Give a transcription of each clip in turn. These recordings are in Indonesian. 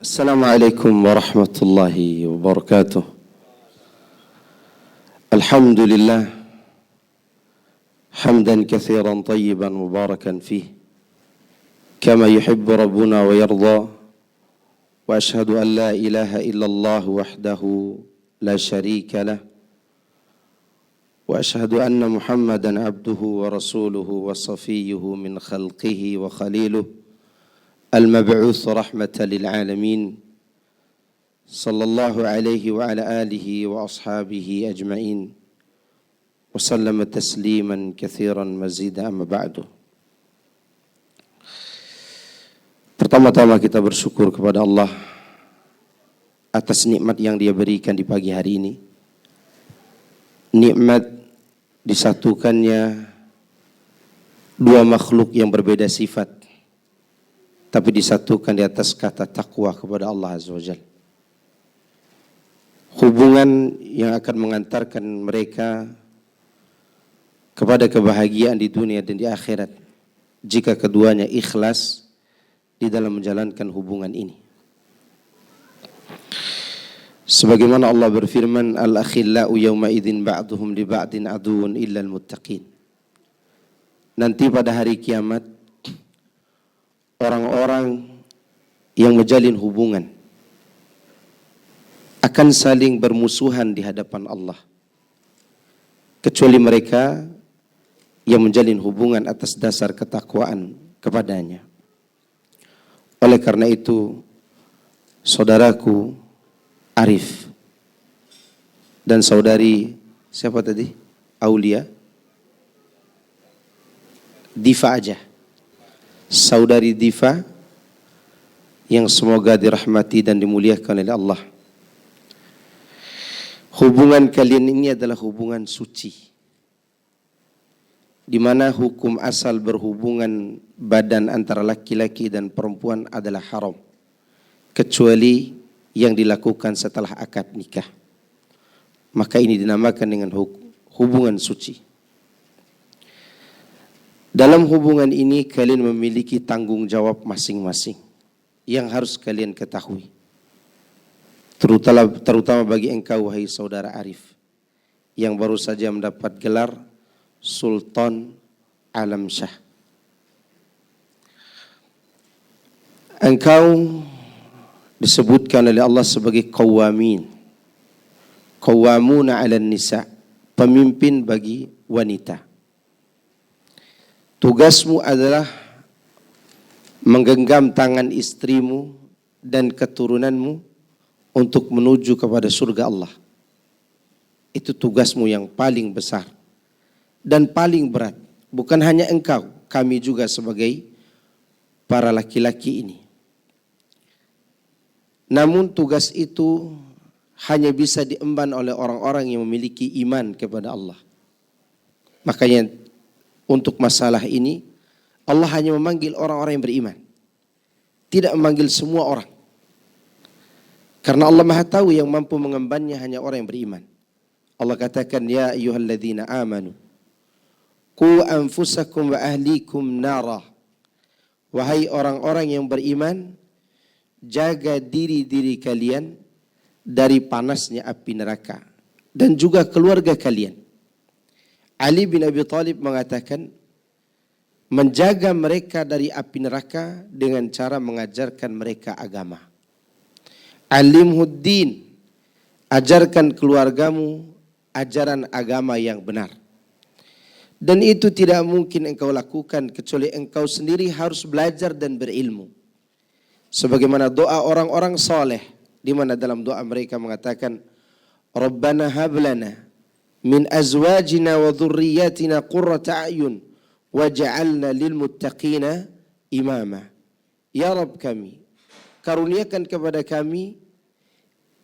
Assalamualaikum warahmatullahi wabarakatuh. Alhamdulillah hamdan katsiran tayyiban mubarakan fih kama yuhibbu rabbuna wa yarda wa ashhadu an la ilaha illallah wahdahu la syarika lah wa ashhadu anna Muhammadan abduhu wa rasuluhu wa safiyyuhu min khalqihi wa khaliluh المبعوث رحمة للعالمين صلى الله عليه وعلى آله وأصحابه أجمعين وسلم تسليما كثيرا مزيدا أما بعد. Pertama-tama kita bersyukur kepada Allah atas nikmat yang Dia berikan di pagi hari ini. Nikmat disatukannya dua makhluk yang berbeda sifat, tapi disatukan di atas kata takwa kepada Allah Azza wa Jalla. Hubungan yang akan mengantarkan mereka kepada kebahagiaan di dunia dan di akhirat jika keduanya ikhlas di dalam menjalankan hubungan ini. Sebagaimana Allah berfirman, al-akhillau yawma idzin ba'duhum li ba'din aduwwun illa al-muttaqin. Nanti pada hari kiamat orang-orang yang menjalin hubungan akan saling bermusuhan di hadapan Allah, kecuali mereka yang menjalin hubungan atas dasar ketakwaan kepadanya. Oleh karena itu, saudaraku Arif dan saudari siapa tadi? Aulia Diva aja. Saudari Diva yang semoga dirahmati dan dimuliakan oleh Allah. Hubungan kalian ini adalah hubungan suci, di mana hukum asal berhubungan badan antara laki-laki dan perempuan adalah haram, kecuali yang dilakukan setelah akad nikah. Maka ini dinamakan dengan hubungan suci. Dalam hubungan ini kalian memiliki tanggung jawab masing-masing yang harus kalian ketahui. Terutama bagi engkau wahai saudara Arif yang baru saja mendapat gelar Sultan Alam Syah. Engkau disebutkan oleh Allah sebagai qawamin. Qawamuna 'alan nisa, pemimpin bagi wanita. Tugasmu adalah menggenggam tangan istrimu dan keturunanmu untuk menuju kepada surga Allah. Itu tugasmu yang paling besar dan paling berat. Bukan hanya engkau, kami juga sebagai para laki-laki ini. Namun tugas itu hanya bisa diemban oleh orang-orang yang memiliki iman kepada Allah. Makanya untuk masalah ini Allah hanya memanggil orang-orang yang beriman, tidak memanggil semua orang. Karena Allah Maha tahu yang mampu mengembannya hanya orang yang beriman. Allah katakan, ya ayyuhalladzina amanu qu anfusakum wa ahlikum nara. Wahai orang-orang yang beriman, jaga diri-diri kalian dari panasnya api neraka dan juga keluarga kalian. Ali bin Abi Thalib mengatakan, menjaga mereka dari api neraka dengan cara mengajarkan mereka agama. Alimhuddin, ajarkan keluargamu ajaran agama yang benar. Dan itu tidak mungkin engkau lakukan kecuali engkau sendiri harus belajar dan berilmu. Sebagaimana doa orang-orang soleh, di mana dalam doa mereka mengatakan, Rabbana hablana min azwajina wa dhurriyyatina qurrata a'yun waj'alna lil muttaqina imama. Ya Rabb kami, karuniakan kepada kami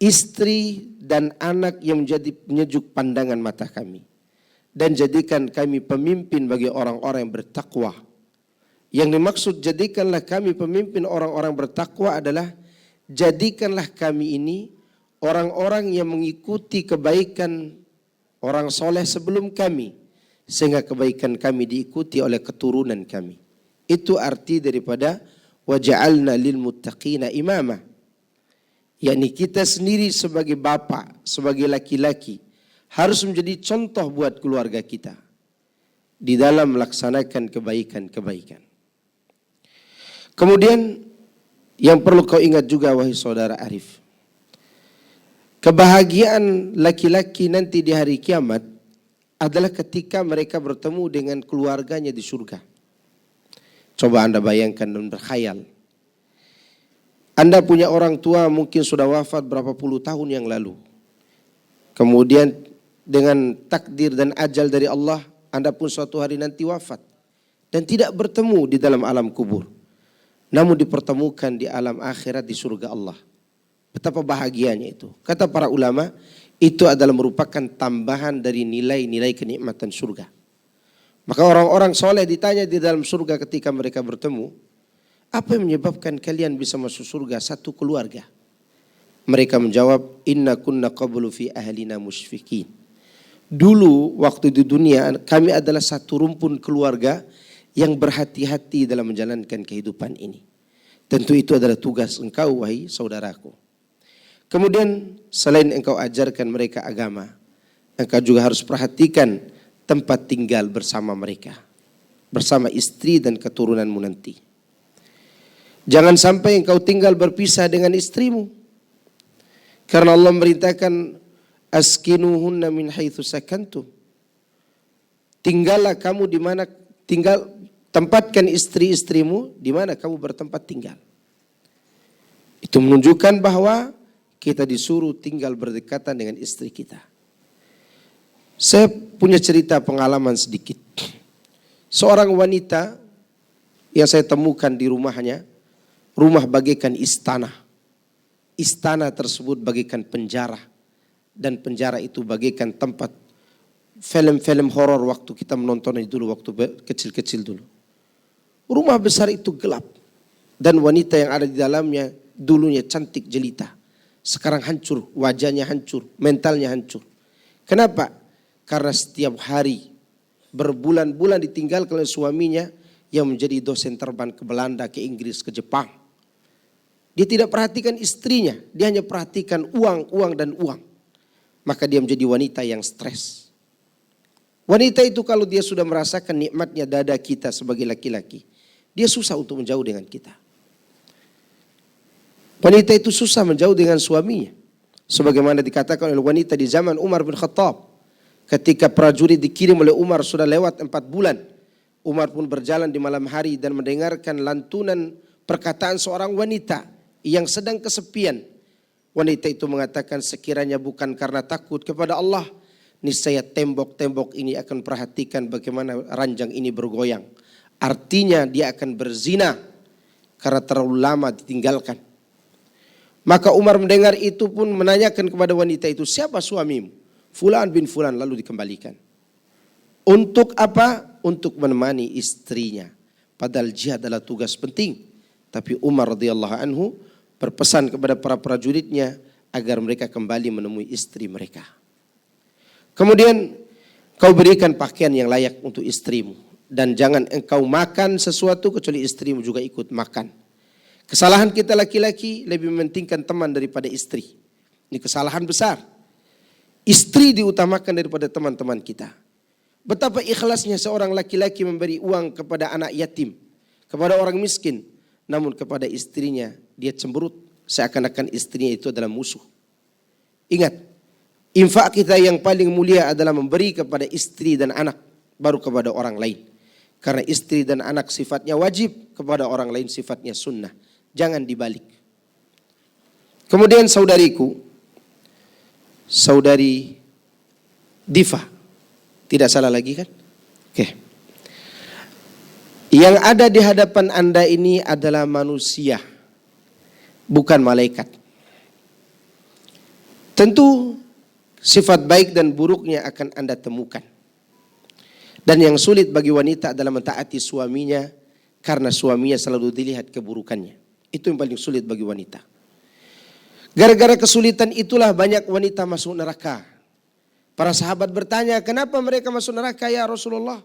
istri dan anak yang menjadi penyejuk pandangan mata kami, dan jadikan kami pemimpin bagi orang-orang yang bertakwa. Yang dimaksud jadikanlah kami pemimpin orang-orang bertakwa adalah jadikanlah kami ini orang-orang yang mengikuti kebaikan orang soleh sebelum kami, sehingga kebaikan kami diikuti oleh keturunan kami. Itu arti daripada waja'alna lil muttaqina imama. yakni kita sendiri sebagai bapak, sebagai laki-laki harus menjadi contoh buat keluarga kita di dalam melaksanakan kebaikan-kebaikan. Kemudian yang perlu kau ingat juga wahai saudara Arif, kebahagiaan laki-laki nanti di hari kiamat adalah ketika mereka bertemu dengan keluarganya di surga. Coba Anda bayangkan dan berkhayal. Anda punya orang tua mungkin sudah wafat berapa puluh tahun yang lalu. Kemudian dengan takdir dan ajal dari Allah, Anda pun suatu hari nanti wafat. Dan tidak bertemu di dalam alam kubur. Namun dipertemukan di alam akhirat di surga Allah. Betapa bahagianya itu. Kata para ulama, itu adalah merupakan tambahan dari nilai-nilai kenikmatan surga. Maka orang-orang soleh ditanya di dalam surga ketika mereka bertemu, apa yang menyebabkan kalian bisa masuk surga satu keluarga? Mereka menjawab, inna kunna qablu fi ahlina musyfiqin. Dulu waktu di dunia kami adalah satu rumpun keluarga yang berhati-hati dalam menjalankan kehidupan ini. Tentu itu adalah tugas engkau wahai saudaraku. Kemudian selain engkau ajarkan mereka agama, engkau juga harus perhatikan tempat tinggal bersama mereka. Bersama istri dan keturunanmu nanti. Jangan sampai engkau tinggal berpisah dengan istrimu. Karena Allah merintahkan askinuhunna min haitsu sakantum. Tinggallah kamu di mana tinggal, tempatkan istri-istrimu di mana kamu bertempat tinggal. Itu menunjukkan bahwa kita disuruh tinggal berdekatan dengan istri kita. Saya punya cerita pengalaman sedikit. Seorang wanita yang saya temukan di rumahnya, rumah bagaikan istana. Istana tersebut bagaikan penjara. Dan penjara itu bagaikan tempat film-film horor waktu kita menontonnya dulu, waktu kecil-kecil dulu. Rumah besar itu gelap. Dan wanita yang ada di dalamnya dulunya cantik jelita. Sekarang hancur, wajahnya hancur, mentalnya hancur. Kenapa? Karena setiap hari berbulan-bulan ditinggalkan oleh suaminya yang menjadi dosen terbang ke Belanda, ke Inggris, ke Jepang. Dia tidak perhatikan istrinya, dia hanya perhatikan uang, uang dan uang. Maka dia menjadi wanita yang stres. Wanita itu kalau dia sudah merasakan nikmatnya dada kita sebagai laki-laki, dia susah untuk menjauh dengan kita. Wanita itu susah menjauh dengan suaminya. Sebagaimana dikatakan oleh wanita di zaman Umar bin Khattab. Ketika prajurit dikirim oleh Umar sudah lewat 4 bulan. Umar pun berjalan di malam hari dan mendengarkan lantunan perkataan seorang wanita yang sedang kesepian. Wanita itu mengatakan, sekiranya bukan karena takut kepada Allah, niscaya tembok-tembok ini akan perhatikan bagaimana ranjang ini bergoyang. Artinya dia akan berzina karena terlalu lama ditinggalkan. Maka Umar mendengar itu pun menanyakan kepada wanita itu, siapa suamimu? Fulan bin Fulan, lalu dikembalikan. Untuk apa? Untuk menemani istrinya. Padahal jihad adalah tugas penting. Tapi Umar radhiyallahu anhu berpesan kepada para prajuritnya agar mereka kembali menemui istri mereka. Kemudian kau berikan pakaian yang layak untuk istrimu. Dan jangan engkau makan sesuatu kecuali istrimu juga ikut makan. Kesalahan kita laki-laki lebih mementingkan teman daripada istri. Ini kesalahan besar. Istri diutamakan daripada teman-teman kita. Betapa ikhlasnya seorang laki-laki memberi uang kepada anak yatim, kepada orang miskin. Namun kepada istrinya dia cemberut, seakan-akan istrinya itu adalah musuh. Ingat, infak kita yang paling mulia adalah memberi kepada istri dan anak, baru kepada orang lain. Karena istri dan anak sifatnya wajib, kepada orang lain sifatnya sunnah. Jangan dibalik. Kemudian saudariku, saudari Diva, tidak salah lagi kan? Oke. Yang ada di hadapan Anda ini adalah manusia, bukan malaikat. Tentu sifat baik dan buruknya akan Anda temukan. Dan yang sulit bagi wanita adalah mentaati suaminya karena suaminya selalu dilihat keburukannya. Itu yang paling sulit bagi wanita. Gara-gara kesulitan itulah banyak wanita masuk neraka. Para sahabat bertanya, kenapa mereka masuk neraka ya Rasulullah?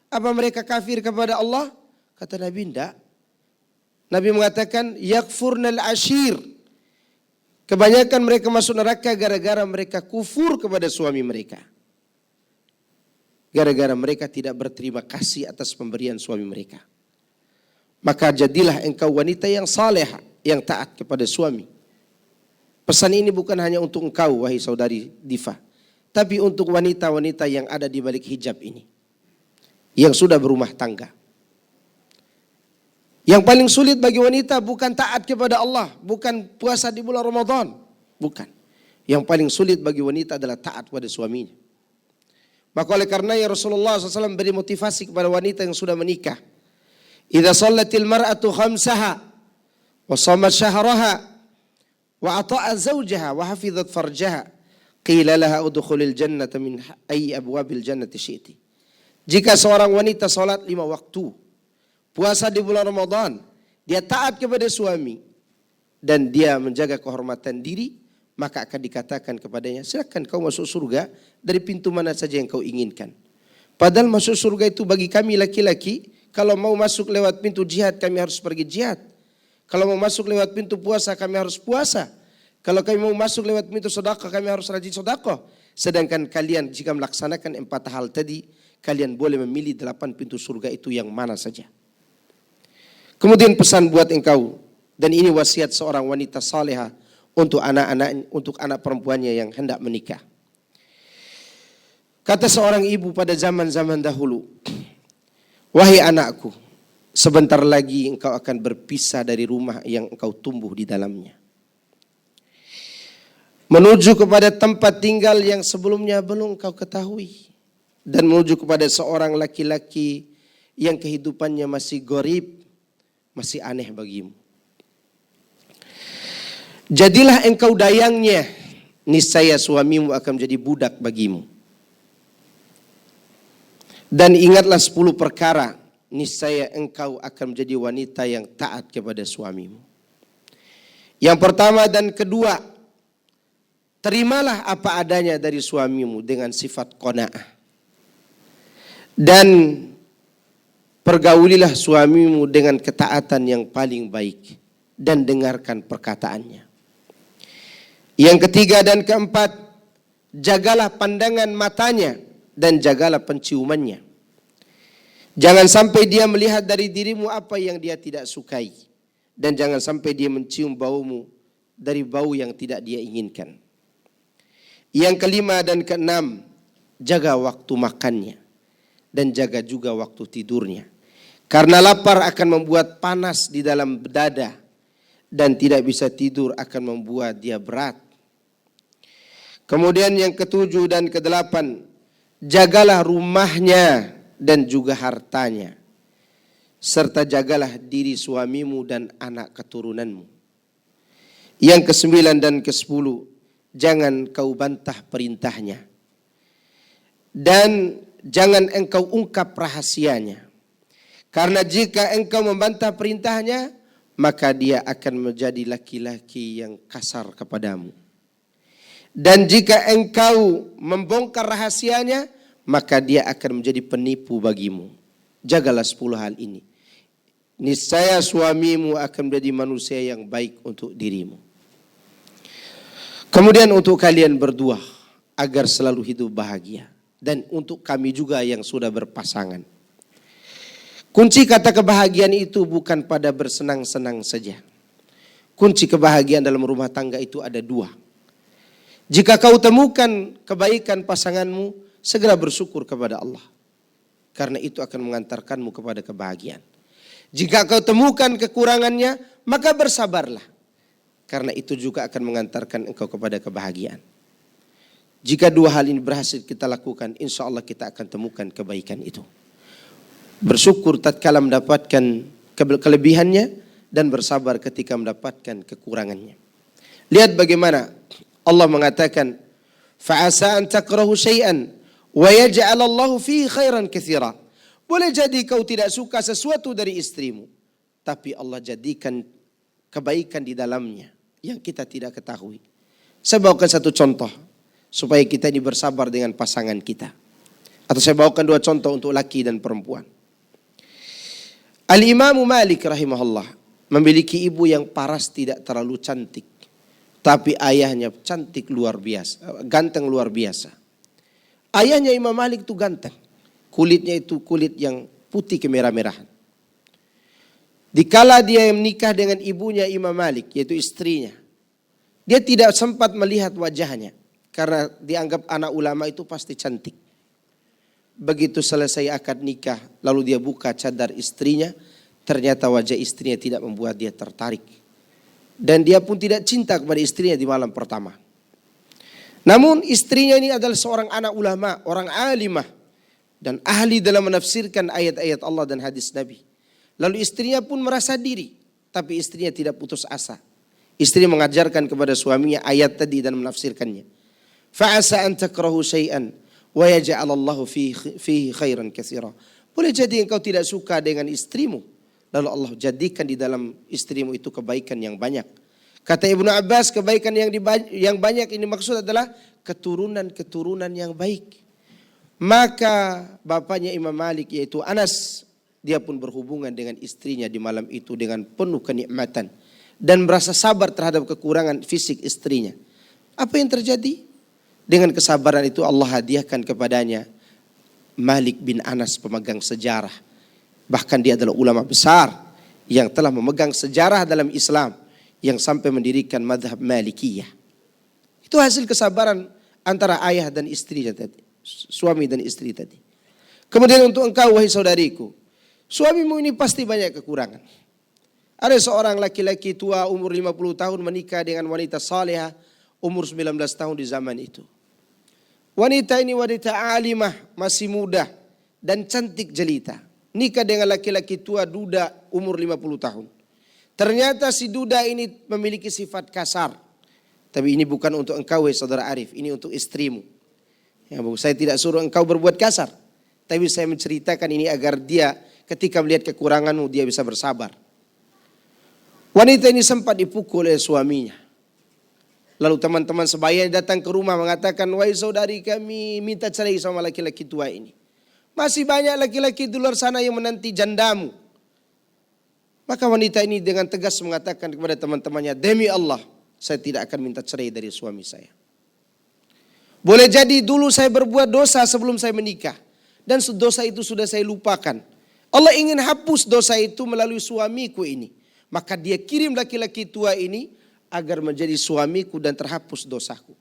Apa mereka kafir kepada Allah? Kata Nabi, tidak. Nabi mengatakan, yakfurnal ashir. Kebanyakan mereka masuk neraka gara-gara mereka kufur kepada suami mereka. Gara-gara mereka tidak berterima kasih atas pemberian suami mereka. Maka jadilah engkau wanita yang salehah, yang taat kepada suami. Pesan ini bukan hanya untuk engkau, wahai saudari Diva, tapi untuk wanita-wanita yang ada di balik hijab ini, yang sudah berumah tangga. Yang paling sulit bagi wanita bukan taat kepada Allah, bukan puasa di bulan Ramadan, bukan. Yang paling sulit bagi wanita adalah taat pada suaminya. Maka oleh karena ya Rasulullah SAW beri motivasi kepada wanita yang sudah menikah. Idza shallatil mar'atu khamsaha wa shamat syahraha wa ata'a zawjaha wa hafizat farjaha qila laha udkhulil jannata min ayyi abwabil jannati syi'ti. Jika seorang wanita salat 5 waktu, puasa di bulan Ramadan, dia taat kepada suami dan dia menjaga kehormatan diri, maka akan dikatakan kepadanya, silakan kau masuk surga dari pintu mana saja yang kau inginkan. Padahal masuk surga itu bagi kami laki-laki, kalau mau masuk lewat pintu jihad kami harus pergi jihad. Kalau mau masuk lewat pintu puasa kami harus puasa. Kalau kami mau masuk lewat pintu sedekah kami harus rajin sedekah. Sedangkan kalian jika melaksanakan 4 hal tadi, kalian boleh memilih 8 pintu surga itu yang mana saja. Kemudian pesan buat engkau, dan ini wasiat seorang wanita salehah untuk anak perempuannya yang hendak menikah. Kata seorang ibu pada zaman-zaman dahulu, wahai anakku, sebentar lagi engkau akan berpisah dari rumah yang engkau tumbuh di dalamnya, menuju kepada tempat tinggal yang sebelumnya belum engkau ketahui, dan menuju kepada seorang laki-laki yang kehidupannya masih gharib, masih aneh bagimu. Jadilah engkau dayangnya, niscaya suamimu akan menjadi budak bagimu. Dan ingatlah 10 perkara, niscaya engkau akan menjadi wanita yang taat kepada suamimu. Yang pertama dan kedua, terimalah apa adanya dari suamimu dengan sifat qanaah. Dan pergaulilah suamimu dengan ketaatan yang paling baik dan dengarkan perkataannya. Yang ketiga dan keempat, jagalah pandangan matanya dan jagalah penciumannya. Jangan sampai dia melihat dari dirimu apa yang dia tidak sukai, dan jangan sampai dia mencium baumu dari bau yang tidak dia inginkan. Yang kelima dan keenam, jaga waktu makannya dan jaga juga waktu tidurnya. Karena lapar akan membuat panas di dalam dada, dan tidak bisa tidur akan membuat dia berat. Kemudian yang ketujuh dan kedelapan, jagalah rumahnya dan juga hartanya, serta jagalah diri suamimu dan anak keturunanmu. Yang kesembilan dan kesepuluh, jangan kau bantah perintahnya dan jangan engkau ungkap rahasianya. Karena jika engkau membantah perintahnya, maka dia akan menjadi laki-laki yang kasar kepadamu. Dan jika engkau membongkar rahasianya, maka dia akan menjadi penipu bagimu. Jagalah 10 hal ini, niscaya suamimu akan menjadi manusia yang baik untuk dirimu. Kemudian untuk kalian berdua, agar selalu hidup bahagia. Dan untuk kami juga yang sudah berpasangan, kunci kata kebahagiaan itu bukan pada bersenang-senang saja. Kunci kebahagiaan dalam rumah tangga itu ada 2. Jika kau temukan kebaikan pasanganmu, segera bersyukur kepada Allah, karena itu akan mengantarkanmu kepada kebahagiaan. Jika kau temukan kekurangannya, maka bersabarlah, karena itu juga akan mengantarkan engkau kepada kebahagiaan. Jika 2 hal ini berhasil kita lakukan, insya Allah kita akan temukan kebaikan itu. Bersyukur tatkala mendapatkan kelebihannya, dan bersabar ketika mendapatkan kekurangannya. Lihat bagaimana Allah mengatakan, fa'asa an takrahu syai'an wa yaj'al Allahu fihi khairan katsira. Boleh jadi kau tidak suka sesuatu dari istrimu, tapi Allah jadikan kebaikan di dalamnya yang kita tidak ketahui. Saya bawakan satu contoh supaya kita ini bersabar dengan pasangan kita. Atau saya bawakan 2 contoh untuk laki dan perempuan. Al-Imam Malik rahimahullah memiliki ibu yang paras, tidak terlalu cantik, Tapi ayahnya cantik luar biasa, ganteng luar biasa. Ayahnya Imam Malik itu ganteng. Kulitnya itu kulit yang putih kemerah-merahan. Dikala dia menikah dengan ibunya Imam Malik, yaitu istrinya, dia tidak sempat melihat wajahnya karena dianggap anak ulama itu pasti cantik. Begitu selesai akad nikah, lalu dia buka cadar istrinya, ternyata wajah istrinya tidak membuat dia tertarik. Dan dia pun tidak cinta kepada istrinya di malam pertama. Namun istrinya ini adalah seorang anak ulama, orang alimah, dan ahli dalam menafsirkan ayat-ayat Allah dan hadis Nabi. Lalu istrinya pun merasa diri, tapi istrinya tidak putus asa. Istri mengajarkan kepada suaminya ayat tadi dan menafsirkannya. Fa'asa an takrahu syai'an wa yaj'alallahu fihi khairan katsira. Boleh jadi engkau tidak suka dengan istrimu, lalu Allah jadikan di dalam istrimu itu kebaikan yang banyak. Kata Ibnu Abbas, kebaikan yang banyak ini maksud adalah keturunan-keturunan yang baik. Maka bapaknya Imam Malik yaitu Anas, dia pun berhubungan dengan istrinya di malam itu dengan penuh kenikmatan dan merasa sabar terhadap kekurangan fisik istrinya. Apa yang terjadi? Dengan kesabaran itu Allah hadiahkan kepadanya Malik bin Anas, pemegang sejarah. Bahkan dia adalah ulama besar yang telah memegang sejarah dalam Islam, yang sampai mendirikan madhab Malikiyah. Itu hasil kesabaran antara ayah dan istrinya tadi, suami dan istri tadi. Kemudian untuk engkau wahai saudariku, suamimu ini pasti banyak kekurangan. Ada seorang laki-laki tua umur 50 tahun menikah dengan wanita salihah umur 19 tahun di zaman itu. Wanita ini wanita alimah, masih muda dan cantik jelita. Nikah dengan laki-laki tua duda umur 50 tahun. Ternyata si duda ini memiliki sifat kasar. Tapi ini bukan untuk engkau saudara Arif, ini untuk istrimu. Ya, saya tidak suruh engkau berbuat kasar. Tapi saya menceritakan ini agar dia ketika melihat kekuranganmu dia bisa bersabar. Wanita ini sempat dipukul oleh suaminya. Lalu teman-teman sebaya datang ke rumah mengatakan, wahai saudari kami minta cerai sama laki-laki tua ini. Masih banyak laki-laki di luar sana yang menanti jandamu. Maka wanita ini dengan tegas mengatakan kepada teman-temannya, demi Allah, saya tidak akan minta cerai dari suami saya. Boleh jadi dulu saya berbuat dosa sebelum saya menikah. Dan dosa itu sudah saya lupakan. Allah ingin hapus dosa itu melalui suamiku ini. Maka dia kirim laki-laki tua ini agar menjadi suamiku dan terhapus dosaku.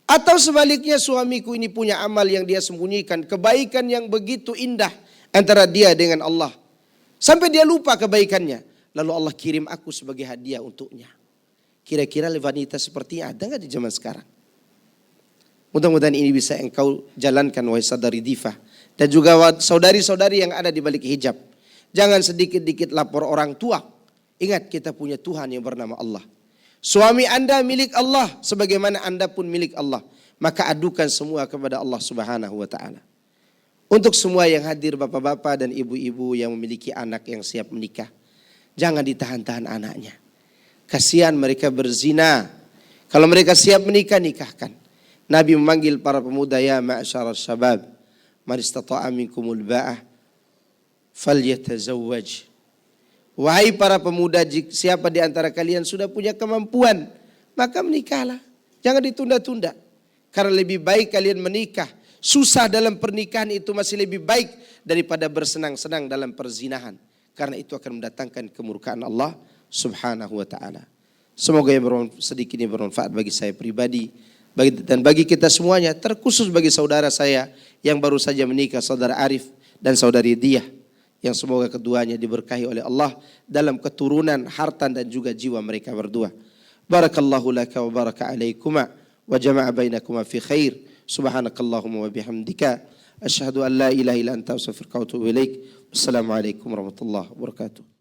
Atau sebaliknya suamiku ini punya amal yang dia sembunyikan, kebaikan yang begitu indah antara dia dengan Allah. Sampai dia lupa kebaikannya. Lalu Allah kirim aku sebagai hadiah untuknya. Kira-kira wanita seperti ini ada nggak di zaman sekarang? Mudah-mudahan ini bisa engkau jalankan wahai saudari Diva. Dan juga saudari-saudari yang ada di balik hijab. Jangan sedikit-dikit lapor orang tua. Ingat kita punya Tuhan yang bernama Allah. Suami Anda milik Allah sebagaimana Anda pun milik Allah. Maka adukan semua kepada Allah Subhanahu wa taala. Untuk semua yang hadir bapak-bapak dan ibu-ibu yang memiliki anak yang siap menikah, jangan ditahan-tahan anaknya. Kasihan mereka berzina. Kalau mereka siap menikah, nikahkan. Nabi memanggil para pemuda, ya ma'syaral syabab, man istata'a minkumul ba'ah falyatazawwaj. Wahai para pemuda, siapa di antara kalian sudah punya kemampuan, maka menikahlah. Jangan ditunda-tunda. Karena lebih baik kalian menikah. Susah dalam pernikahan itu masih lebih baik daripada bersenang-senang dalam perzinahan. Karena itu akan mendatangkan kemurkaan Allah Subhanahu wa ta'ala. Semoga yang sedikit ini bermanfaat bagi saya pribadi dan bagi kita semuanya, terkhusus bagi saudara saya yang baru saja menikah, saudara Arif dan saudari Diah, yang semoga keduanya diberkahi oleh Allah dalam keturunan, harta dan juga jiwa mereka berdua. Barakallahu laka wa baraka alaikuma wa jama'a bainakuma fi khair. Subhanakallahumma wa bihamdika asyhadu an la ilaha illa anta astaghfiruka wa atubu ilaik. Wassalamualaikum warahmatullahi wabarakatuh.